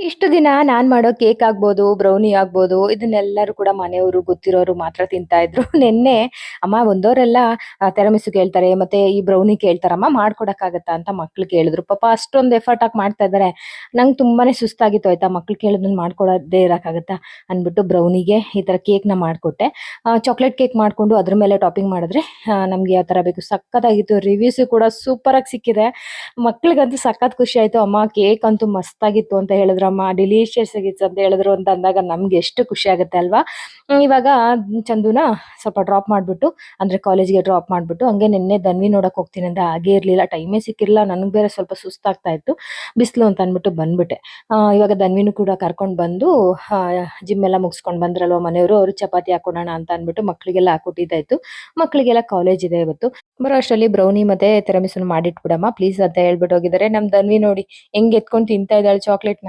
ಇಷ್ಟು ದಿನ ನಾನ್ ಮಾಡೋ ಕೇಕ್ ಆಗ್ಬೋದು, ಬ್ರೌನಿ ಆಗ್ಬೋದು, ಇದನ್ನೆಲ್ಲರೂ ಕೂಡ ಮನೆಯವರು ಗೊತ್ತಿರೋರು ಮಾತ್ರ ತಿಂತಾ ಇದ್ರು. ನಿನ್ನೆ ಅಮ್ಮ ಒಂದವರೆಲ್ಲ ತೆರಮಿಸು ಕೇಳ್ತಾರೆ, ಮತ್ತೆ ಈ ಬ್ರೌನಿ ಕೇಳ್ತಾರಮ್ಮ ಮಾಡ್ಕೊಡಕ್ಕಾಗತ್ತಾ ಅಂತ ಮಕ್ಳು ಕೇಳಿದ್ರು. ಪಾಪ ಅಷ್ಟೊಂದು ಎಫರ್ಟ್ ಹಾಕಿ ಮಾಡ್ತಾ ಇದ್ದಾರೆ. ನಂಗೆ ತುಂಬಾನೇ ಸುಸ್ತಾಗಿತ್ತು ಆಯ್ತಾ, ಮಕ್ಳು ಕೇಳಿದ್ಮೇಲೆ ಮಾಡ್ಕೊಡದೇ ಇರಕ್ಕಾಗತ್ತಾ ಅಂದ್ಬಿಟ್ಟು ಬ್ರೌನಿಗೆ ಈ ತರ ಕೇಕ್‌ನ ಮಾಡ್ಕೊಟ್ಟೆ. ಚಾಕ್ಲೇಟ್ ಕೇಕ್ ಮಾಡ್ಕೊಂಡು ಅದ್ರ ಮೇಲೆ ಟಾಪಿಂಗ್ ಮಾಡಿದ್ರೆ ನಮ್ಗೆ ಯಾವ ತರ ಬೇಕು ಸಕ್ಕತ್ತಾಗಿತ್ತು. ರಿವ್ಯೂಸು ಕೂಡ ಸೂಪರ್ ಆಗಿ ಸಿಕ್ಕಿದೆ. ಮಕ್ಳಿಗಂತೂ ಸಖತ್ ಖುಷಿ ಆಯ್ತು. ಅಮ್ಮ ಕೇಕ್ ಅಂತೂ ಮಸ್ತಾಗಿತ್ತು ಅಂತ ಹೇಳಿದ್ರಮ್ಮ. ಡಿಲೀಶಿಯಸ್ ಆಗಿತ್ತು ಅಂತ ಹೇಳಿದ್ರು ಅಂತ ಅಂದಾಗ ನಮ್ಗೆ ಎಷ್ಟು ಖುಷಿ ಆಗುತ್ತೆ ಅಲ್ವಾ? ಇವಾಗ ಚಂದುನ ಸ್ವಲ್ಪ ಡ್ರಾಪ್ ಮಾಡ್ಬಿಟ್ಟು ಅಂದ್ರೆ ಕಾಲೇಜ್‌ಗೆ ಡ್ರಾಪ್ ಮಾಡ್ಬಿಟ್ಟು ಹಂಗೆ ನಿನ್ನೆ ಧನ್ವಿ ನೋಡಕ್ ಹೋಗ್ತೀನಿ ಅಂದೆ. ಹಾಗೇ ಇರ್ಲಿಲ್ಲ. ಟೈಮೇ ಸಿಕ್ಕಿರ್ಲಿಲ್ಲ. ನನಗ್ ಬೇರೆ ಸ್ವಲ್ಪ ಸುಸ್ತಾಗ್ತಾ ಇತ್ತು. ಬಿಸ್ಲು ಅಂತ ಅಂದ್ಬಿಟ್ಟು ಬಂದ್ಬಿಟ್ಟೆ. ಇವಾಗ ಧನ್ವಿನು ಕೂಡ ಕರ್ಕೊಂಡ್ ಬಂದು ಜಿಮ್ ಎಲ್ಲ ಮುಗಿಸ್ಕೊಂಡ್ ಬಂದ್ರಲ್ವಾ ಮನೆಯವರು. ಅವ್ರು ಚಪಾತಿ ಹಾಕೊಡೋಣ ಅಂತ ಅಂದ್ಬಿಟ್ಟು ಮಕ್ಳಿಗೆಲ್ಲ ಹಾಕೊಟ್ಟಿದ್ದಾಯ್ತು. ಮಕ್ಳಿಗೆಲ್ಲ ಕಾಲೇಜ್ ಇದೆ ಇವತ್ತು. ಬರೋ ಅಷ್ಟ್ರಲ್ಲಿ ಬ್ರೌನಿ ಮತ್ತೆ ತಿರಾಮಿಸುನ ಮಾಡಿಟ್ಬಿಡಮ್ಮ ಪ್ಲೀಸ್ ಅಂತ ಹೇಳ್ಬಿಟ್ಟು ಹೋಗಿದ್ದಾರೆ. ನಮ್ ಧನ್ವಿ ನೋಡಿ ಹೆಂಗ್ ಎತ್ಕೊಂಡ್ ತಿಂತಾ ಇದ್ದಾಳೆ ಚಾಕ್ಲೇಟ್‌ನ.